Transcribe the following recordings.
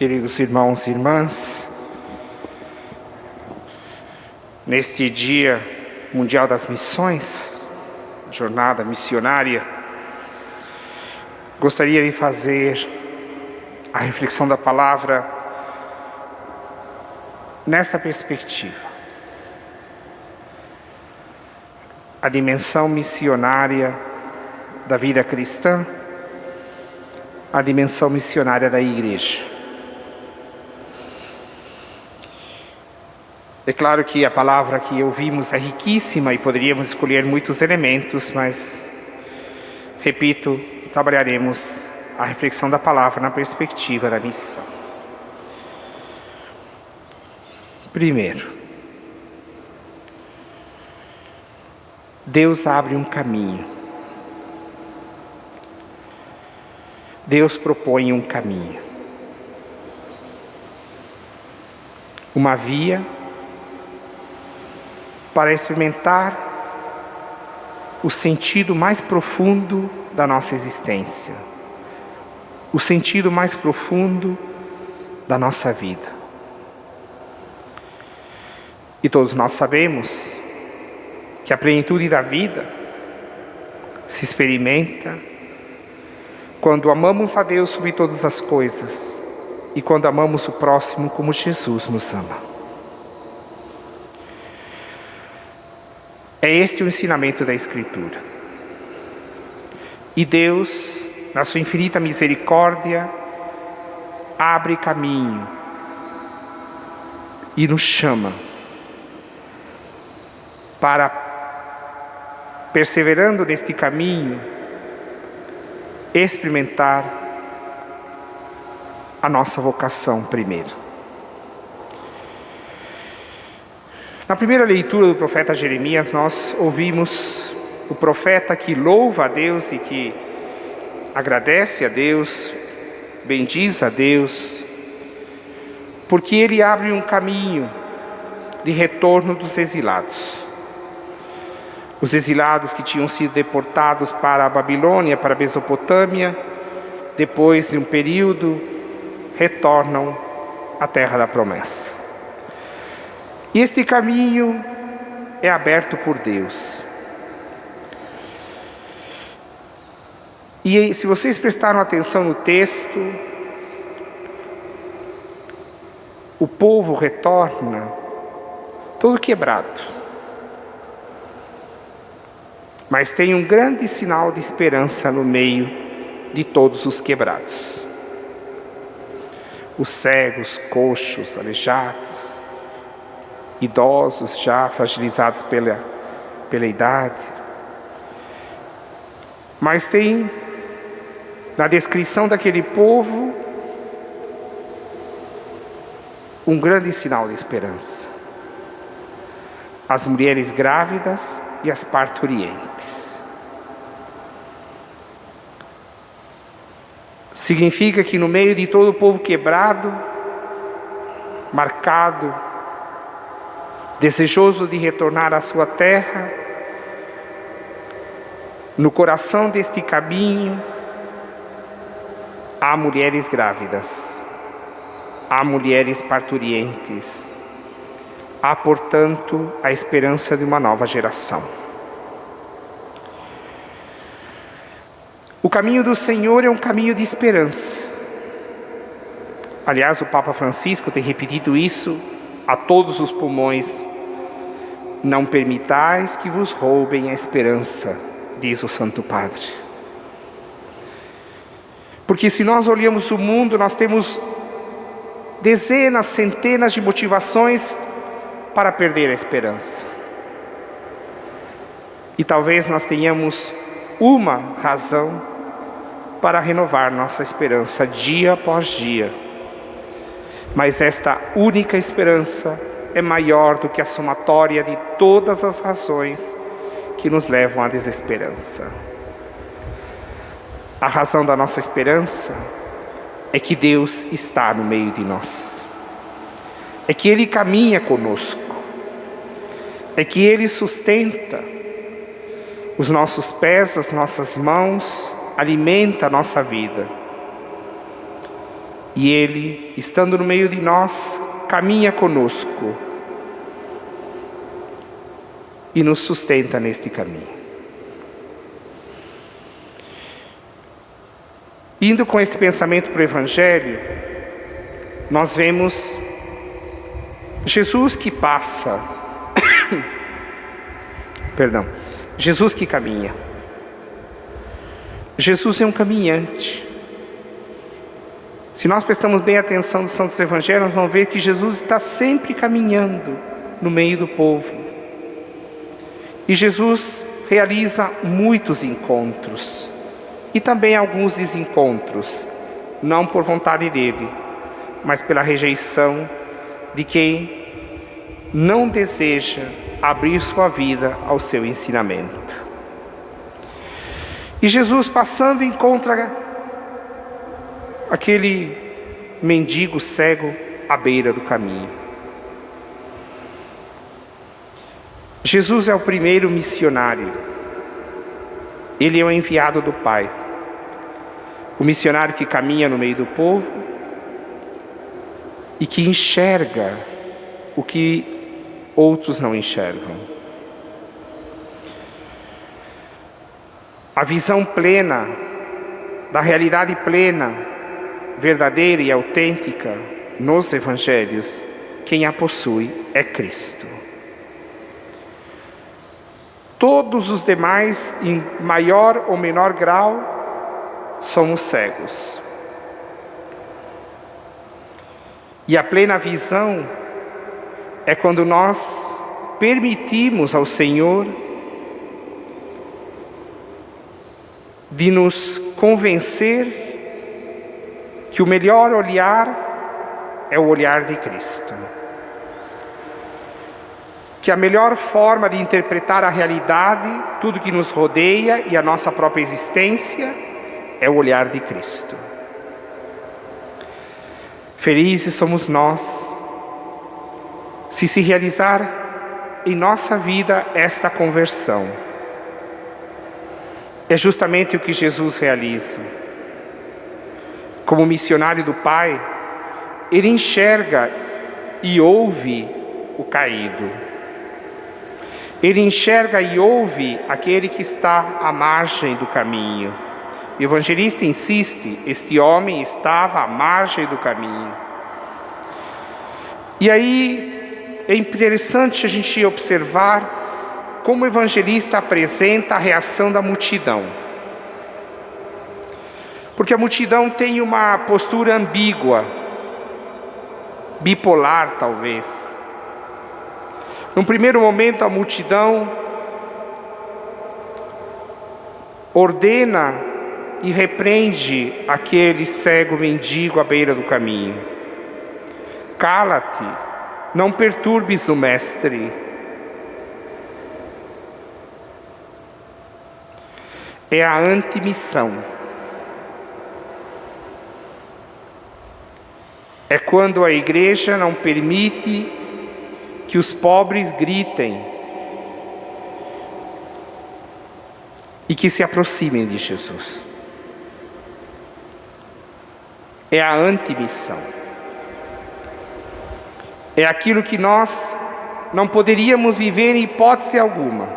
Queridos irmãos e irmãs, neste Dia Mundial das Missões, jornada missionária, gostaria de fazer a reflexão da palavra nesta perspectiva. A dimensão missionária da vida cristã, a dimensão missionária da igreja. É claro que a palavra que ouvimos é riquíssima e poderíamos escolher muitos elementos, mas, repito, trabalharemos a reflexão da palavra na perspectiva da missão. Primeiro, Deus abre um caminho. Deus propõe um caminho. Uma via para experimentar o sentido mais profundo da nossa existência, o sentido mais profundo da nossa vida. E todos nós sabemos que a plenitude da vida se experimenta quando amamos a Deus sobre todas as coisas e quando amamos o próximo como Jesus nos ama. É este o ensinamento da Escritura. E Deus, na sua infinita misericórdia, abre caminho e nos chama para, perseverando neste caminho, experimentar a nossa vocação primeiro. Na primeira leitura do profeta Jeremias, nós ouvimos o profeta que louva a Deus e que agradece a Deus, bendiz a Deus, porque ele abre um caminho de retorno dos exilados. Os exilados que tinham sido deportados para a Babilônia, para a Mesopotâmia, depois de um período, retornam à terra da promessa. E este caminho é aberto por Deus. E se vocês prestaram atenção no texto, o povo retorna todo quebrado. Mas tem um grande sinal de esperança no meio de todos os quebrados. Os cegos, coxos, aleijados, idosos já fragilizados pela idade. Mas tem, na descrição daquele povo, um grande sinal de esperança. As mulheres grávidas e as parturientes. Significa que no meio de todo o povo quebrado, marcado, desejoso de retornar à sua terra, no coração deste caminho, há mulheres grávidas, há mulheres parturientes, há, portanto, a esperança de uma nova geração. O caminho do Senhor é um caminho de esperança. Aliás, o Papa Francisco tem repetido isso a todos os pulmões. Não permitais que vos roubem a esperança, diz o Santo Padre. Porque se nós olhamos o mundo, nós temos dezenas, centenas de motivações para perder a esperança. E talvez nós tenhamos uma razão para renovar nossa esperança dia após dia. Mas esta única esperança é maior do que a somatória de todas as razões que nos levam à desesperança. A razão da nossa esperança é que Deus está no meio de nós. É que Ele caminha conosco. É que Ele sustenta os nossos pés, as nossas mãos, alimenta a nossa vida. E Ele, estando no meio de nós, caminha conosco e nos sustenta neste caminho. Indo com este pensamento para o Evangelho, nós vemos Jesus que passa, Jesus que caminha. Jesus é um caminhante. Se nós prestamos bem atenção nos Santos Evangelhos, nós vamos ver que Jesus está sempre caminhando no meio do povo. E Jesus realiza muitos encontros e também alguns desencontros, não por vontade dele, mas pela rejeição de quem não deseja abrir sua vida ao seu ensinamento. E Jesus, passando, encontra aquele mendigo cego à beira do caminho. Jesus é o primeiro missionário. Ele é o enviado do Pai. O missionário que caminha no meio do povo e que enxerga o que outros não enxergam. A visão plena, da realidade plena, verdadeira e autêntica nos Evangelhos, quem a possui é Cristo. Todos os demais, em maior ou menor grau, somos cegos. E a plena visão é quando nós permitimos ao Senhor de nos convencer que o melhor olhar é o olhar de Cristo. Que a melhor forma de interpretar a realidade, tudo que nos rodeia e a nossa própria existência, é o olhar de Cristo. Felizes somos nós, se realizar em nossa vida esta conversão. É justamente o que Jesus realiza. Como missionário do Pai, Ele enxerga e ouve o caído. Ele enxerga e ouve aquele que está à margem do caminho. O evangelista insiste, este homem estava à margem do caminho. E aí é interessante a gente observar como o evangelista apresenta a reação da multidão. Porque a multidão tem uma postura ambígua, bipolar talvez. Num primeiro momento a multidão ordena e repreende aquele cego mendigo à beira do caminho. Cala-te, não perturbes o mestre. É a antimissão. É quando a igreja não permite que os pobres gritem e que se aproximem de Jesus. É a antimissão. É aquilo que nós não poderíamos viver em hipótese alguma.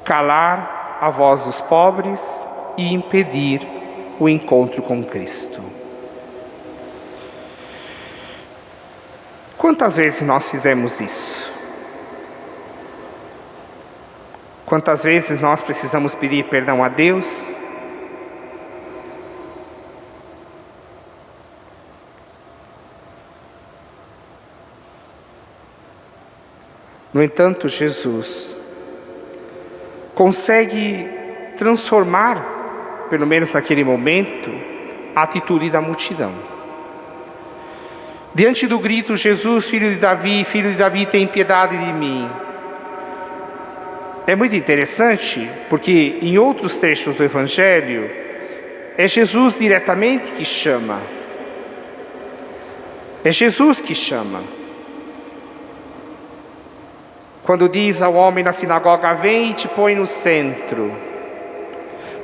Calar a voz dos pobres e impedir o encontro com Cristo. Quantas vezes nós fizemos isso? Quantas vezes nós precisamos pedir perdão a Deus? No entanto, Jesus consegue transformar, pelo menos naquele momento, a atitude da multidão. Diante do grito, Jesus, filho de Davi, tem piedade de mim. É muito interessante, porque em outros trechos do Evangelho, é Jesus diretamente que chama. É Jesus que chama. Quando diz ao homem na sinagoga, vem e te põe no centro.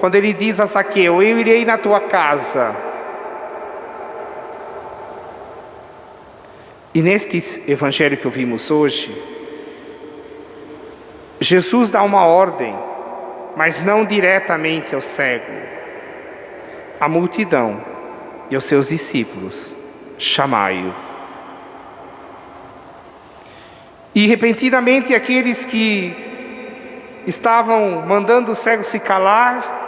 quando ele diz a Zaqueu: eu irei na tua casa. E neste evangelho que ouvimos hoje, Jesus dá uma ordem, mas não diretamente ao cego, à multidão e aos seus discípulos: chamai-o. E repentinamente aqueles que estavam mandando o cego se calar,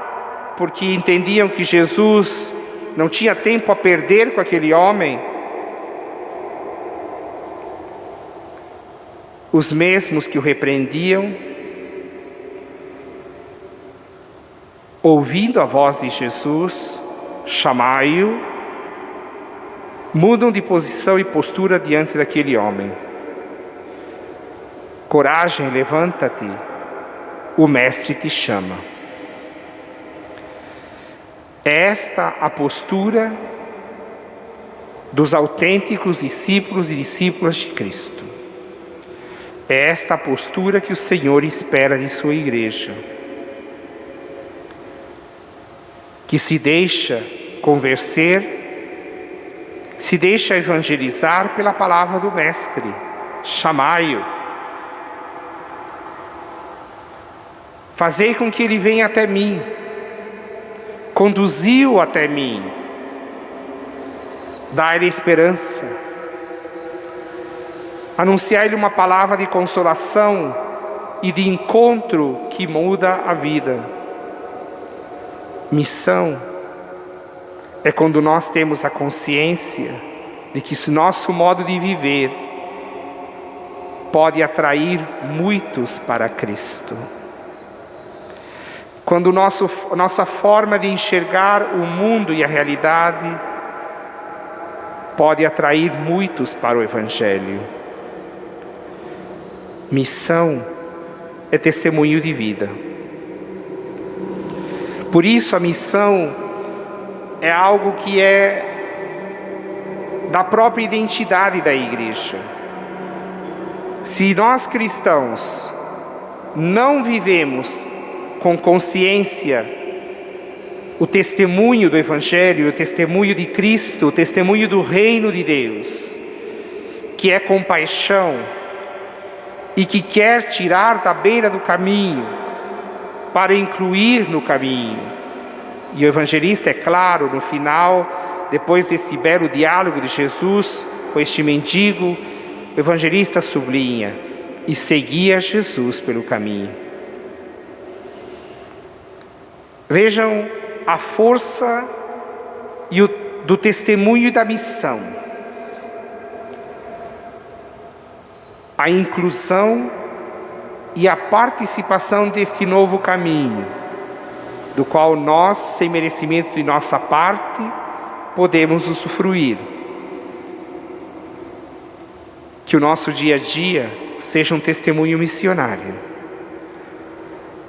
porque entendiam que Jesus não tinha tempo a perder com aquele homem, os mesmos que o repreendiam, ouvindo a voz de Jesus: chamai-o, mudam de posição e postura diante daquele homem. Coragem, levanta-te, o Mestre te chama. É esta a postura dos autênticos discípulos e discípulas de Cristo. É esta a postura que o Senhor espera de sua igreja, que se deixa convencer, se deixa evangelizar pela palavra do Mestre: chamai-o. Fazei com que ele venha até mim, conduzi-o até mim, dai-lhe esperança, anunciai-lhe uma palavra de consolação e de encontro que muda a vida. Missão é quando nós temos a consciência de que o nosso modo de viver pode atrair muitos para Cristo. Quando nossa forma de enxergar o mundo e a realidade pode atrair muitos para o Evangelho. Missão é testemunho de vida. Por isso a missão é algo que é da própria identidade da igreja. Se nós cristãos não vivemos com consciência o testemunho do Evangelho, o testemunho de Cristo, o testemunho do reino de Deus, que é compaixão e que quer tirar da beira do caminho para incluir no caminho. E o evangelista, é claro, no final, depois desse belo diálogo de Jesus com este mendigo, o evangelista sublinha: e seguia Jesus pelo caminho. Vejam a força do testemunho e da missão. A inclusão e a participação deste novo caminho, do qual nós, sem merecimento de nossa parte, podemos usufruir. Que o nosso dia a dia seja um testemunho missionário.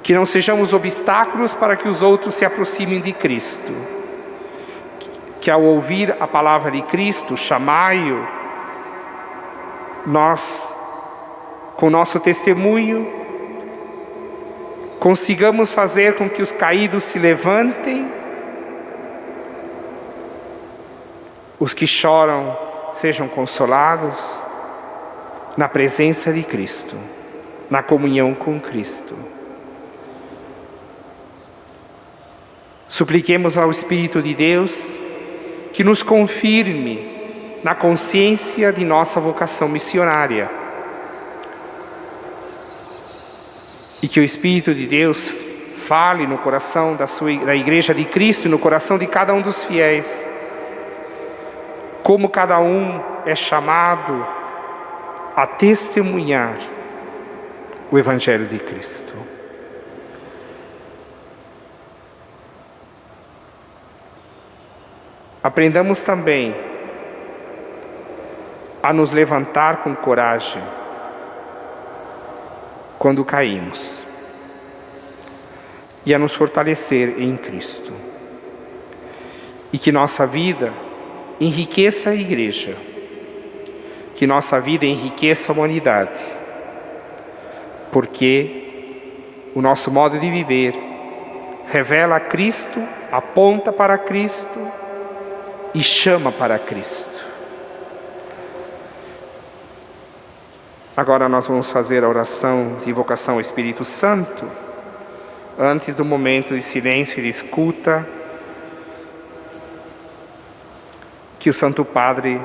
Que não sejamos obstáculos para que os outros se aproximem de Cristo. Que ao ouvir a palavra de Cristo, chamai-o, nós, com nosso testemunho, consigamos fazer com que os caídos se levantem, os que choram sejam consolados na presença de Cristo, na comunhão com Cristo. Supliquemos ao Espírito de Deus que nos confirme na consciência de nossa vocação missionária. E que o Espírito de Deus fale no coração da Igreja de Cristo e no coração de cada um dos fiéis, como cada um é chamado a testemunhar o Evangelho de Cristo. Aprendamos também a nos levantar com coragem quando caímos e a nos fortalecer em Cristo. E que nossa vida enriqueça a igreja, que nossa vida enriqueça a humanidade, porque o nosso modo de viver revela a Cristo, aponta para Cristo e chama para Cristo. Agora nós vamos fazer a oração de invocação ao Espírito Santo, antes do momento de silêncio e de escuta, que o Santo Padre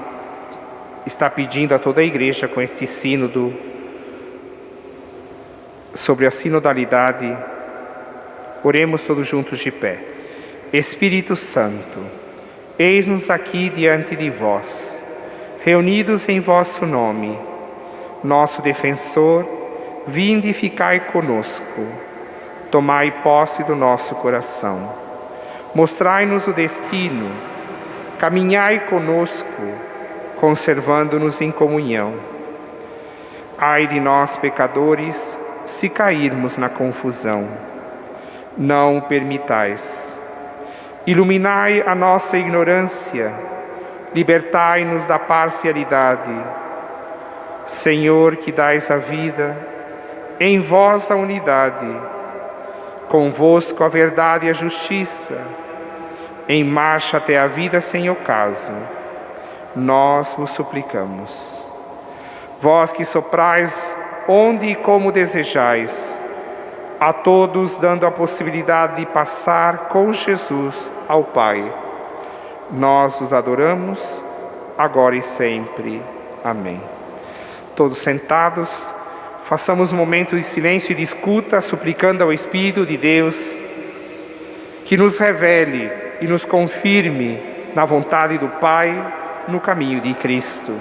está pedindo a toda a Igreja com este sínodo sobre a sinodalidade. Oremos todos juntos de pé. Espírito Santo, eis-nos aqui diante de vós, reunidos em vosso nome. Nosso defensor, vinde e ficai conosco. Tomai posse do nosso coração. Mostrai-nos o destino. Caminhai conosco, conservando-nos em comunhão. Ai de nós, pecadores, se cairmos na confusão. Não o permitais. Iluminai a nossa ignorância. Libertai-nos da parcialidade. Senhor, que dais a vida, em vós a unidade, convosco a verdade e a justiça, em marcha até a vida sem ocaso, nós vos suplicamos. Vós que soprais onde e como desejais, a todos dando a possibilidade de passar com Jesus ao Pai, nós os adoramos, agora e sempre. Amém. Todos sentados, façamos um momento de silêncio e de escuta, suplicando ao Espírito de Deus que nos revele e nos confirme na vontade do Pai, no caminho de Cristo.